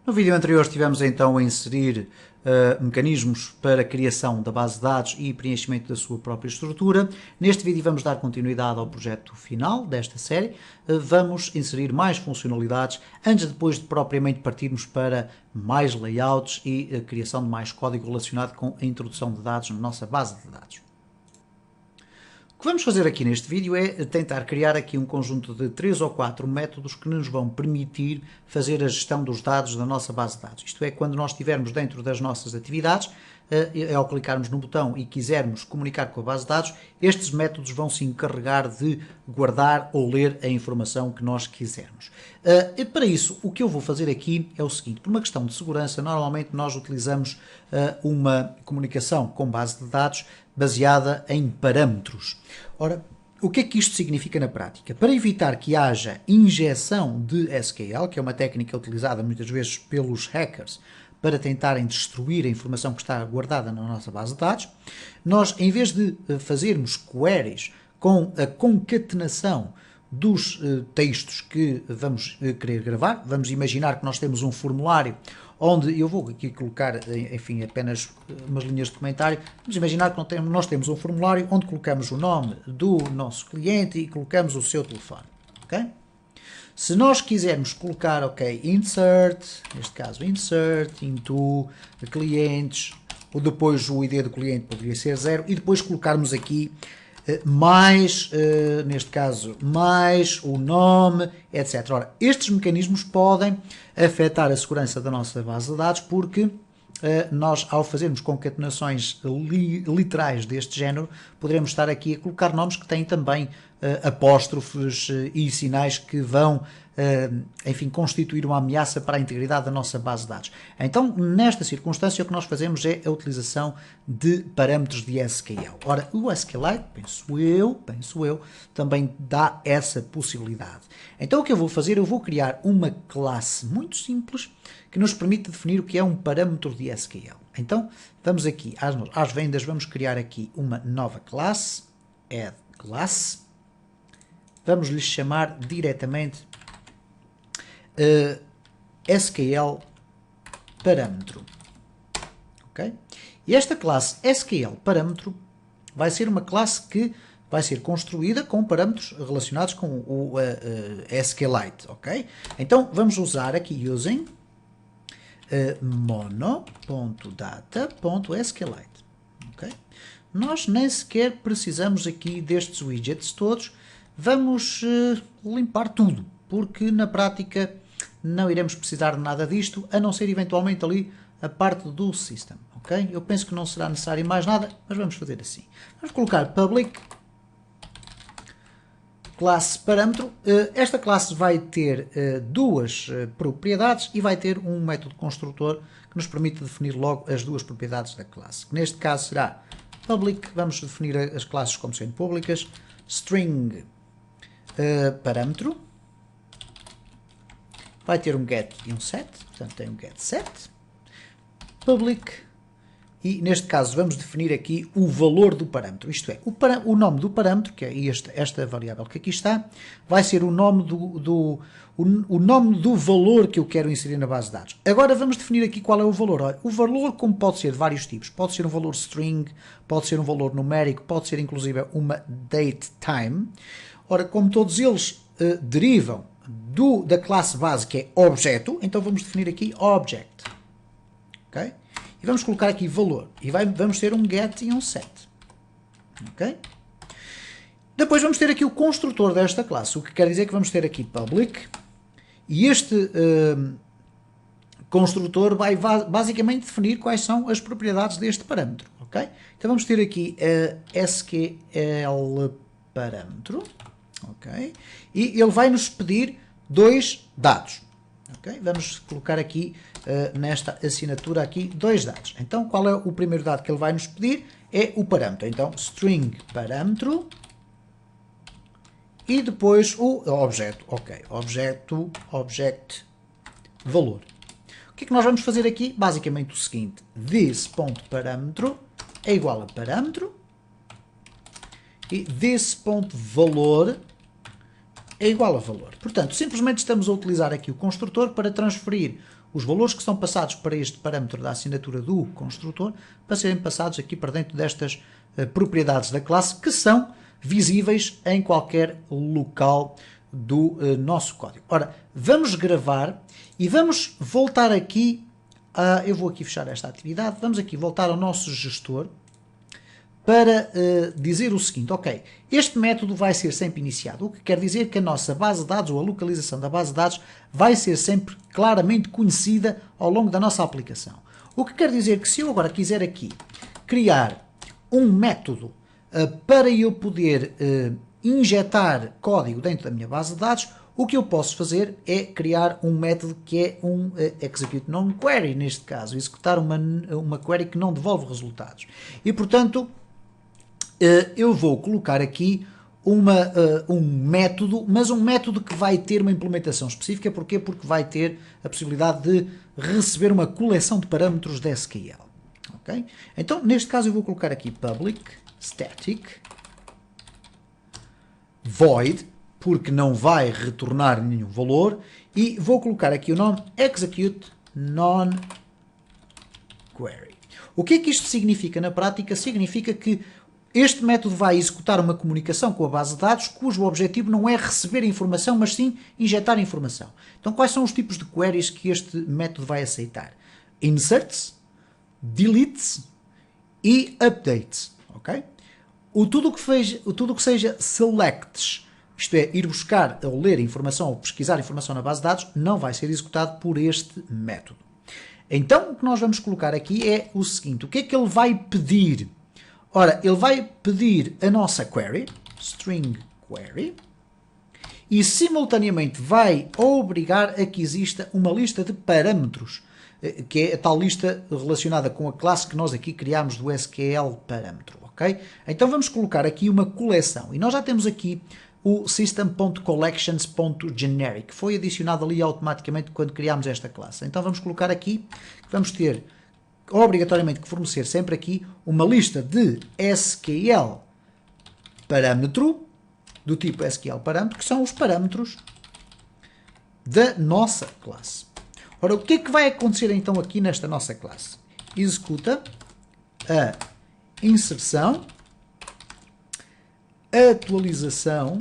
No vídeo anterior estivemos então a inserir mecanismos para a criação da base de dados e preenchimento da sua própria estrutura. Neste vídeo vamos dar continuidade ao projeto final desta série. Vamos inserir mais funcionalidades antes depois de propriamente partirmos para mais layouts e a criação de mais código relacionado com a introdução de dados na nossa base de dados. O que vamos fazer aqui neste vídeo é tentar criar aqui um conjunto de 3 ou 4 métodos que nos vão permitir fazer a gestão dos dados da nossa base de dados. Isto é, quando nós estivermos dentro das nossas atividades, ao clicarmos no botão e quisermos comunicar com a base de dados, estes métodos vão se encarregar de guardar ou ler a informação que nós quisermos. E para isso, o que eu vou fazer aqui é o seguinte: por uma questão de segurança, normalmente nós utilizamos uma comunicação com base de dados baseada em parâmetros. Ora, o que é que isto significa na prática? Para evitar que haja injeção de SQL, que é uma técnica utilizada muitas vezes pelos hackers para tentarem destruir a informação que está guardada na nossa base de dados, nós, em vez de fazermos queries com a concatenação dos textos que vamos querer gravar, vamos imaginar que nós temos um formulário onde eu vou aqui colocar, enfim, apenas umas linhas de comentário. Vamos imaginar que nós temos um formulário onde colocamos o nome do nosso cliente e colocamos o seu telefone, ok? Se nós quisermos colocar, ok, insert, neste caso insert, into, clientes, ou depois o ID do cliente poderia ser 0, e depois colocarmos aqui mais, neste caso, mais o nome, etc. Ora, estes mecanismos podem afetar a segurança da nossa base de dados porque nós, ao fazermos concatenações literais deste género, poderemos estar aqui a colocar nomes que têm também apóstrofes e sinais que vão, enfim, constituir uma ameaça para a integridade da nossa base de dados. Então, nesta circunstância, o que nós fazemos é a utilização de parâmetros de SQL. Ora, o SQLite, penso eu, também dá essa possibilidade. Então, o que eu vou fazer? Eu vou criar uma classe muito simples que nos permite definir o que é um parâmetro de SQL. Então, vamos aqui às vendas, vamos criar aqui uma nova classe, add class. Vamos lhe chamar diretamente SQL parâmetro. Ok? E esta classe SQL parâmetro vai ser uma classe que vai ser construída com parâmetros relacionados com o SQLite. Ok? Então, vamos usar aqui using mono.data.sqlite. Okay? Nós nem sequer precisamos aqui destes widgets todos. Vamos limpar tudo, porque na prática não iremos precisar de nada disto, a não ser eventualmente ali a parte do system. Okay? Eu penso que não será necessário mais nada, mas vamos fazer assim. Vamos colocar public classe parâmetro. Esta classe vai ter duas propriedades e vai ter um método construtor que nos permite definir logo as duas propriedades da classe. Neste caso será public, vamos definir as classes como sendo públicas, string parâmetro, vai ter um get e um set, portanto tem um get set, public, e neste caso vamos definir aqui o valor do parâmetro, isto é, o nome do parâmetro, que é esta variável que aqui está, vai ser o nome o nome do valor que eu quero inserir na base de dados. Agora vamos definir aqui qual é o valor. Olha, o valor, como pode ser de vários tipos, pode ser um valor string, pode ser um valor numérico, pode ser inclusive uma date time. Ora, como todos eles derivam da classe base que é objeto, então vamos definir aqui object. Ok? E vamos colocar aqui valor. E vamos ter um get e um set. Ok? Depois vamos ter aqui o construtor desta classe, o que quer dizer que vamos ter aqui public. E este construtor vai basicamente definir quais são as propriedades deste parâmetro. Ok? Então vamos ter aqui SQL parâmetro. Ok? E ele vai nos pedir dois dados. Okay? Vamos colocar aqui nesta assinatura aqui dois dados. Então, qual é o primeiro dado que ele vai nos pedir? É o parâmetro. Então, string parâmetro e depois o objeto. Ok, object valor. O que é que nós vamos fazer aqui? Basicamente o seguinte: this.parâmetro é igual a parâmetro e this.valor é igual a valor. Portanto, simplesmente estamos a utilizar aqui o construtor para transferir os valores que são passados para este parâmetro da assinatura do construtor para serem passados aqui para dentro destas propriedades da classe que são visíveis em qualquer local do nosso código. Ora, vamos gravar e vamos voltar aqui, eu vou aqui fechar esta atividade, vamos aqui voltar ao nosso gestor para dizer o seguinte, ok, este método vai ser sempre iniciado, o que quer dizer que a nossa base de dados ou a localização da base de dados vai ser sempre claramente conhecida ao longo da nossa aplicação. O que quer dizer que se eu agora quiser aqui criar um método para eu poder injetar código dentro da minha base de dados, o que eu posso fazer é criar um método que é um execute non-query, neste caso, executar uma query que não devolve resultados. E, portanto, eu vou colocar aqui um método, mas um método que vai ter uma implementação específica. Porquê? Porque vai ter a possibilidade de receber uma coleção de parâmetros de SQL. Okay? Então, neste caso, eu vou colocar aqui public static void, porque não vai retornar nenhum valor, e vou colocar aqui o nome execute non-query. O que é que isto significa na prática? Significa que este método vai executar uma comunicação com a base de dados cujo objetivo não é receber informação, mas sim injetar informação. Então, quais são os tipos de queries que este método vai aceitar? Inserts, deletes e updates. Okay? Tudo o que seja selects, isto é, ir buscar ou ler informação ou pesquisar informação na base de dados, não vai ser executado por este método. Então, o que nós vamos colocar aqui é o seguinte, o que é que ele vai pedir? Ora, ele vai pedir a nossa query, string query, e simultaneamente vai obrigar a que exista uma lista de parâmetros, que é a tal lista relacionada com a classe que nós aqui criámos do SQL parâmetro, ok? Então vamos colocar aqui uma coleção, e nós já temos aqui o system.collections.generic, que foi adicionado ali automaticamente quando criámos esta classe. Então vamos colocar aqui, vamos ter obrigatoriamente que fornecer sempre aqui uma lista de SQL parâmetro, do tipo SQL parâmetro, que são os parâmetros da nossa classe. Ora, o que é que vai acontecer então aqui nesta nossa classe? Executa a inserção, atualização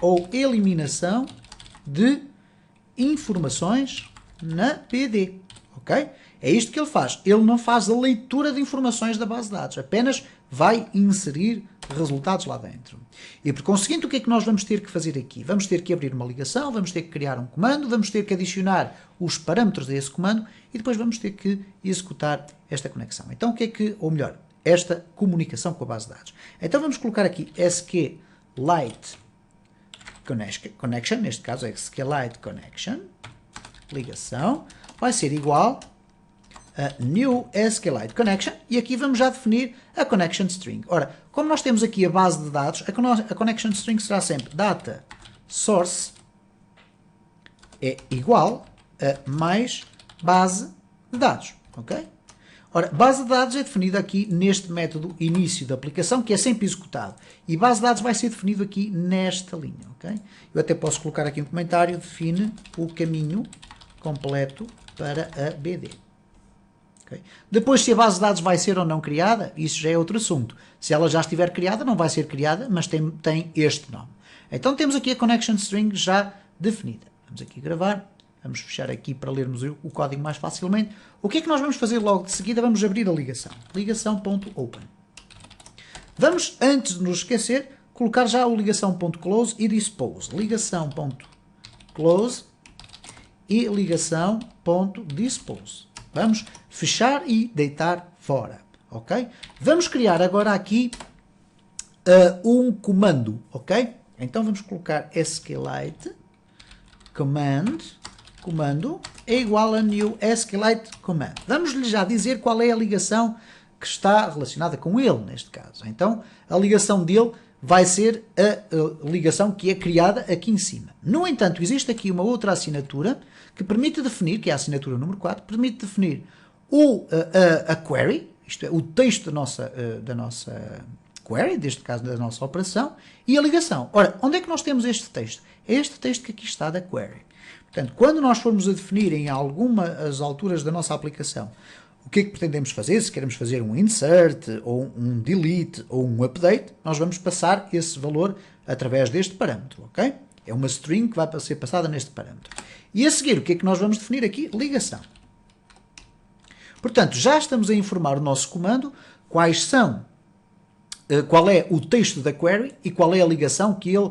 ou eliminação de informações na PD, ok? É isto que ele faz. Ele não faz a leitura de informações da base de dados, apenas vai inserir resultados lá dentro. E por conseguinte, o que é que nós vamos ter que fazer aqui? Vamos ter que abrir uma ligação, vamos ter que criar um comando, vamos ter que adicionar os parâmetros desse comando e depois vamos ter que executar esta conexão. Então, o que é que, ou melhor, esta comunicação com a base de dados. Então, vamos colocar aqui SQLite connection, neste caso SQLite connection, ligação, vai ser igual a new SQLite connection, e aqui vamos já definir a connection string. Ora, como nós temos aqui a base de dados, a connection string será sempre data source é igual a mais base de dados, ok? Ora, base de dados é definida aqui neste método início da aplicação, que é sempre executado, e base de dados vai ser definido aqui nesta linha, ok? Eu até posso colocar aqui um comentário, define o caminho completo para a BD. Okay? Depois, se a base de dados vai ser ou não criada, isso já é outro assunto. Se ela já estiver criada, não vai ser criada, mas tem este nome. Então temos aqui a connection string já definida. Vamos aqui gravar, vamos fechar aqui para lermos o código mais facilmente. O que é que nós vamos fazer logo de seguida? Vamos abrir a ligação. Ligação.open. Vamos, antes de nos esquecer, colocar já o ligação.close e dispose. Ligação.close e ligação.dispose. Vamos fechar e deitar fora, ok? Vamos criar agora aqui um comando, ok? Então vamos colocar SQLite comando é igual a new SQLite command. Vamos-lhe já dizer qual é a ligação que está relacionada com ele, neste caso. Então, a ligação dele vai ser a ligação que é criada aqui em cima. No entanto, existe aqui uma outra assinatura que permite definir, que é a assinatura número 4, permite definir a query, isto é, o texto da nossa query, neste caso da nossa operação, e a ligação. Ora, onde é que nós temos este texto? É este texto que aqui está da query. Portanto, quando nós formos a definir em algumas alturas da nossa aplicação o que é que pretendemos fazer, se queremos fazer um insert, ou um delete, ou um update, nós vamos passar esse valor através deste parâmetro, ok? É uma string que vai ser passada neste parâmetro. E a seguir, o que é que nós vamos definir aqui? Ligação. Portanto, já estamos a informar o nosso comando qual é o texto da query e qual é a ligação que ele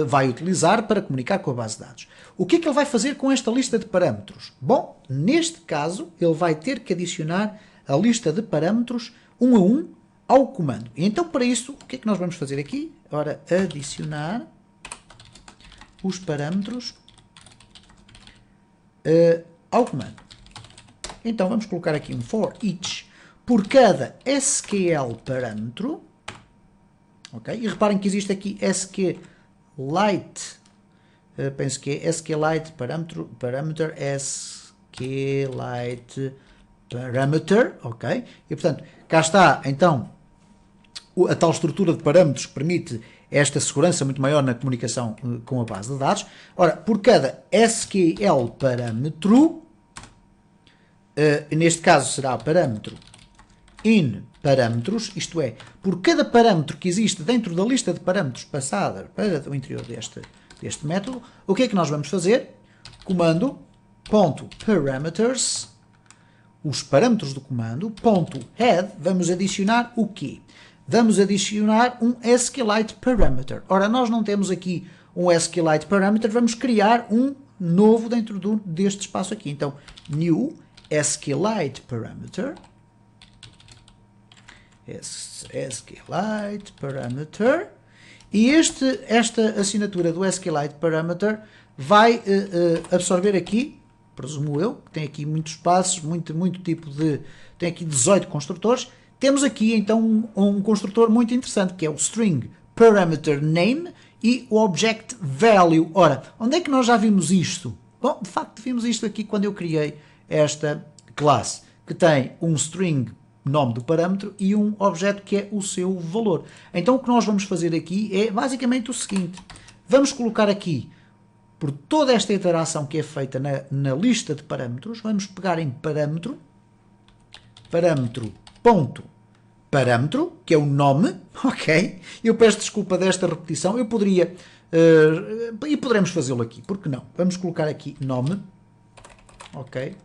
vai utilizar para comunicar com a base de dados. O que é que ele vai fazer com esta lista de parâmetros? Bom, neste caso, ele vai ter que adicionar a lista de parâmetros um a um ao comando. E então, para isso, o que é que nós vamos fazer aqui? Ora, adicionar os parâmetros ao comando. Então, vamos colocar aqui um for each por cada SQL parâmetro. Ok? E reparem que existe aqui SQLite, penso que é SQLite parameter SQLite parameter, ok? E portanto, cá está então a tal estrutura de parâmetros que permite esta segurança muito maior na comunicação com a base de dados. Ora, por cada SQL parâmetro, neste caso será parâmetro in parâmetros, isto é, por cada parâmetro que existe dentro da lista de parâmetros passada para o interior deste método, o que é que nós vamos fazer? Comando .parameters, os parâmetros do comando, .head, vamos adicionar o quê? Vamos adicionar um SQLite parameter. Ora, nós não temos aqui um SQLite parameter, vamos criar um novo dentro deste espaço aqui. Então, new SQLite parameter, SQLite parameter, e esta assinatura do SQLite parameter vai absorver aqui, presumo eu, que tem aqui muitos espaços, muito tipo de... tem aqui 18 construtores. Temos aqui então um construtor muito interessante, que é o string parameter name e o object value. Ora, onde é que nós já vimos isto? Bom, de facto vimos isto aqui quando eu criei esta classe, que tem um string nome do parâmetro e um objeto que é o seu valor. Então o que nós vamos fazer aqui é basicamente o seguinte: vamos colocar aqui, por toda esta iteração que é feita na lista de parâmetros, vamos pegar em parâmetro, que é o nome, ok? Eu peço desculpa desta repetição, eu poderia, e poderemos fazê-lo aqui, porque não? Vamos colocar aqui nome, ok?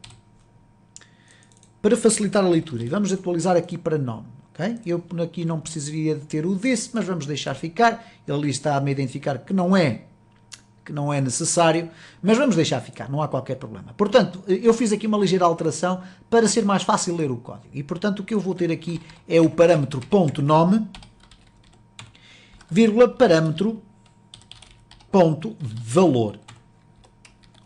Para facilitar a leitura, e vamos atualizar aqui para nome, ok? Eu aqui não precisaria de ter o this, mas vamos deixar ficar, ele ali está a me identificar que não é necessário, mas vamos deixar ficar, não há qualquer problema. Portanto, eu fiz aqui uma ligeira alteração para ser mais fácil ler o código. E, portanto, o que eu vou ter aqui é o parâmetro .nome, vírgula, parâmetro .valor.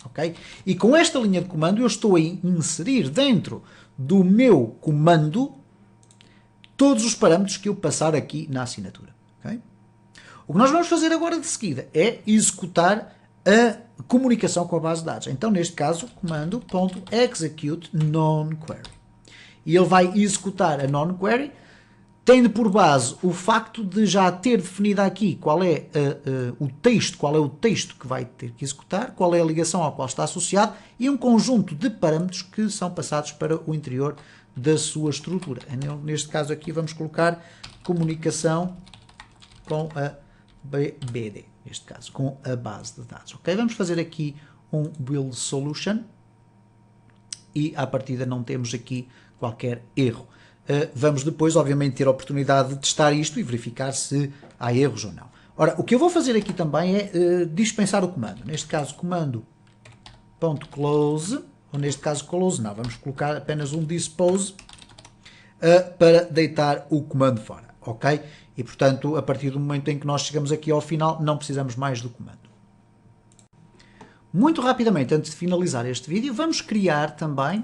Ok? E com esta linha de comando eu estou a inserir dentro do meu comando todos os parâmetros que eu passar aqui na assinatura. Ok? O que nós vamos fazer agora de seguida é executar a comunicação com a base de dados. Então, neste caso, comando.execute non-query. E ele vai executar a non-query, tendo por base o facto de já ter definido aqui qual é o texto que vai ter que executar, qual é a ligação ao qual está associado e um conjunto de parâmetros que são passados para o interior da sua estrutura. Neste caso aqui vamos colocar comunicação com a BD, neste caso, com a base de dados. Ok? Vamos fazer aqui um build solution e, à partida, não temos aqui qualquer erro. Vamos depois, obviamente, ter a oportunidade de testar isto e verificar se há erros ou não. Ora, o que eu vou fazer aqui também é dispensar o comando. Neste caso, comando.close, ou neste caso, close não. Vamos colocar apenas um dispose para deitar o comando fora. Ok? E, portanto, a partir do momento em que nós chegamos aqui ao final, não precisamos mais do comando. Muito rapidamente, antes de finalizar este vídeo, vamos criar também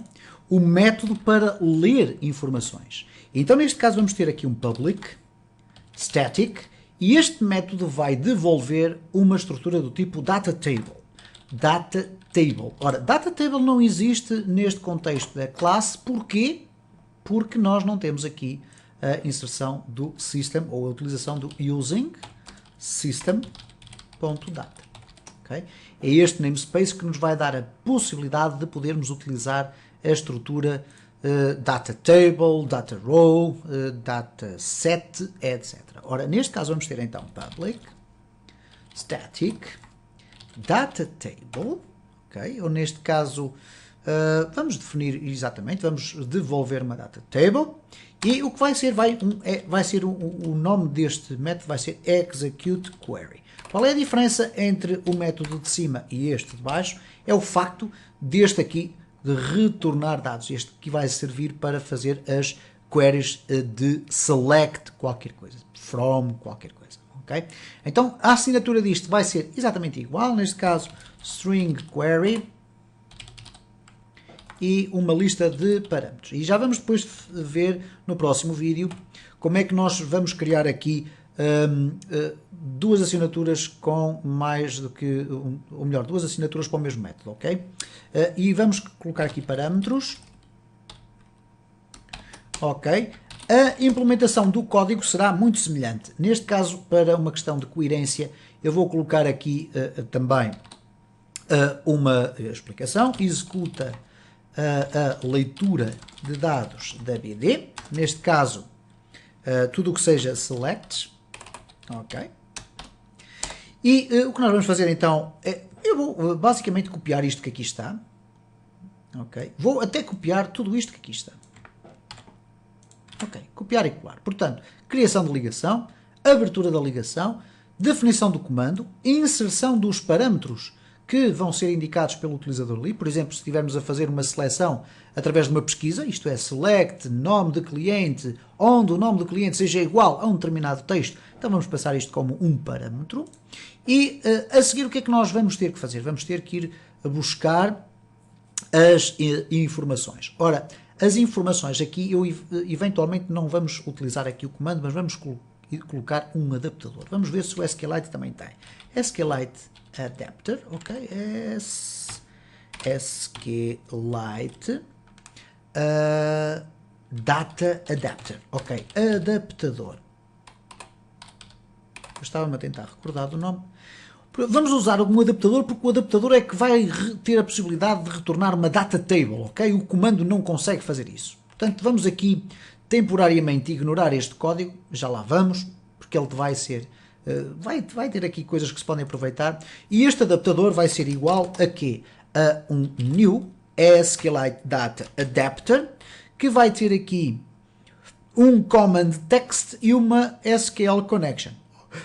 o método para ler informações. Então, neste caso, vamos ter aqui um public static e este método vai devolver uma estrutura do tipo data table. Data table. Ora, data table não existe neste contexto da classe. Porquê? Porque nós não temos aqui a inserção do system ou a utilização do using system.data. Okay? é este namespace que nos vai dar a possibilidade de podermos utilizar a estrutura data table, data row, data set, etc. Ora, neste caso vamos ter então public static data table, ok? Ou neste caso vamos definir exatamente, vamos devolver uma data table e o que vai ser, o nome deste método vai ser execute query. Qual é a diferença entre o método de cima e este de baixo? É o facto deste aqui de retornar dados. Este aqui vai servir para fazer as queries de select qualquer coisa, from qualquer coisa. Okay? Então a assinatura disto vai ser exatamente igual, neste caso string query e uma lista de parâmetros. E já vamos depois ver no próximo vídeo como é que nós vamos criar aqui duas assinaturas com mais do que, ou melhor, duas assinaturas para o mesmo método, ok? E vamos colocar aqui parâmetros, ok? A implementação do código será muito semelhante. Neste caso, para uma questão de coerência, eu vou colocar aqui também uma explicação. Executa a leitura de dados da BD. Neste caso, tudo o que seja selects. Ok. E o que nós vamos fazer então é, eu vou basicamente copiar isto que aqui está. Ok. Vou até copiar tudo isto que aqui está. Ok, copiar e colar. Portanto, criação de ligação, abertura da ligação, definição do comando, inserção dos parâmetros que vão ser indicados pelo utilizador ali. Por exemplo, se estivermos a fazer uma seleção através de uma pesquisa, isto é, select, nome de cliente, onde o nome do cliente seja igual a um determinado texto, então vamos passar isto como um parâmetro. E a seguir o que é que nós vamos ter que fazer? Vamos ter que ir a buscar as informações. Ora, as informações aqui, eventualmente não vamos utilizar aqui o comando, mas vamos colocar um adaptador. Vamos ver se o SQLite também tem. SQLite Adapter, ok? SQLite Data Adapter, ok? Adaptador. Eu estava-me a tentar recordar do nome. Vamos usar um adaptador porque o adaptador é que vai ter a possibilidade de retornar uma data table, ok? O comando não consegue fazer isso. Portanto, vamos aqui temporariamente ignorar este código, já lá vamos, porque ele vai ser, vai ter aqui coisas que se podem aproveitar, e este adaptador vai ser igual a quê? A um new SQLite Data Adapter, que vai ter aqui um command text e uma SQL connection.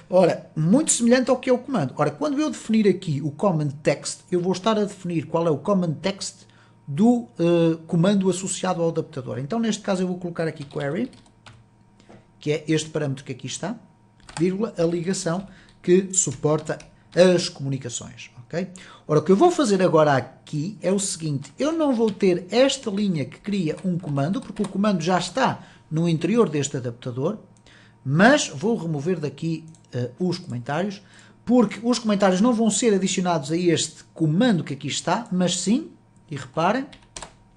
Ora, muito semelhante ao que é o comando. Ora, quando eu definir aqui o command text, eu vou estar a definir qual é o command text do comando associado ao adaptador. Então, neste caso, eu vou colocar aqui query, que é este parâmetro que aqui está, vírgula, a ligação que suporta as comunicações. Okay? Ora, o que eu vou fazer agora aqui é o seguinte, eu não vou ter esta linha que cria um comando, porque o comando já está no interior deste adaptador, mas vou remover daqui os comentários, porque os comentários não vão ser adicionados a este comando que aqui está, mas sim, e reparem,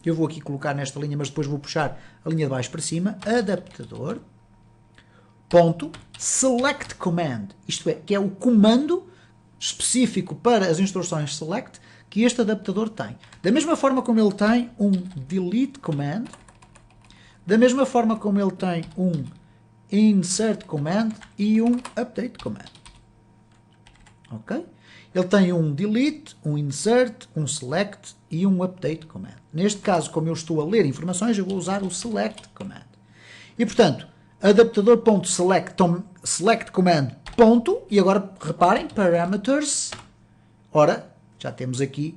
eu vou aqui colocar nesta linha, mas depois vou puxar a linha de baixo para cima, adaptador, ponto, select command, isto é, que é o comando específico para as instruções select que este adaptador tem. Da mesma forma como ele tem um delete command, da mesma forma como ele tem um insert command e um update command. Ok? Ele tem um delete, um insert, um select e um update command. Neste caso, como eu estou a ler informações, eu vou usar o select command. E, portanto, adaptador.select command, ponto, e agora reparem, parameters, ora, já temos aqui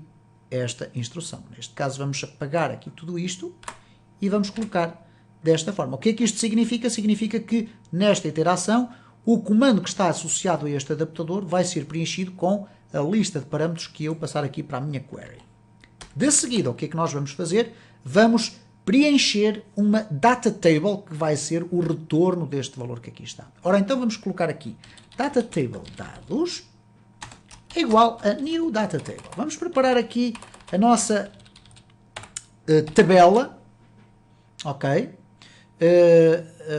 esta instrução. Neste caso, vamos apagar aqui tudo isto e vamos colocar desta forma. O que é que isto significa? Significa que, nesta iteração, o comando que está associado a este adaptador vai ser preenchido com a lista de parâmetros que eu passar aqui para a minha query. De seguida, o que é que nós vamos fazer? Vamos preencher uma data table, que vai ser o retorno deste valor que aqui está. Ora, então vamos colocar aqui data table dados é igual a new data table. Vamos preparar aqui a nossa tabela, ok?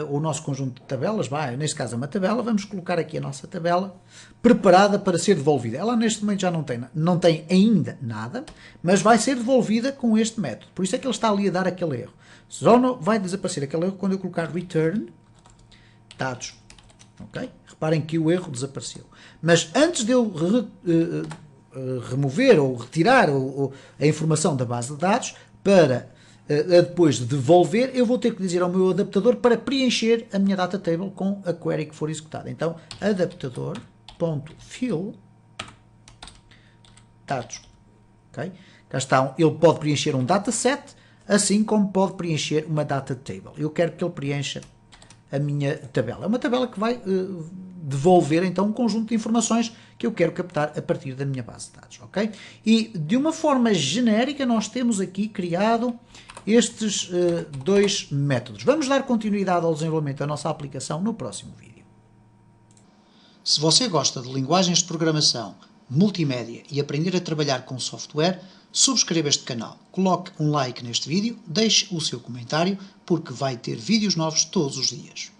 o nosso conjunto de tabelas, neste caso é uma tabela, vamos colocar aqui a nossa tabela preparada para ser devolvida. Ela neste momento já não tem ainda nada, mas vai ser devolvida com este método. Por isso é que ele está ali a dar aquele erro. Só não vai desaparecer aquele erro quando eu colocar return dados. Okay? Reparem que o erro desapareceu. Mas antes de eu remover ou retirar a informação da base de dados para depois de devolver, eu vou ter que dizer ao meu adaptador para preencher a minha data table com a query que for executada. Então, adaptador.fill dados. Okay? Cá está, ele pode preencher um dataset, assim como pode preencher uma data table. Eu quero que ele preencha a minha tabela. É uma tabela que vai devolver então um conjunto de informações que eu quero captar a partir da minha base de dados, ok? E de uma forma genérica nós temos aqui criado estes dois métodos. Vamos dar continuidade ao desenvolvimento da nossa aplicação no próximo vídeo. Se você gosta de linguagens de programação, multimédia e aprender a trabalhar com software, subscreva este canal, coloque um like neste vídeo, deixe o seu comentário, porque vai ter vídeos novos todos os dias.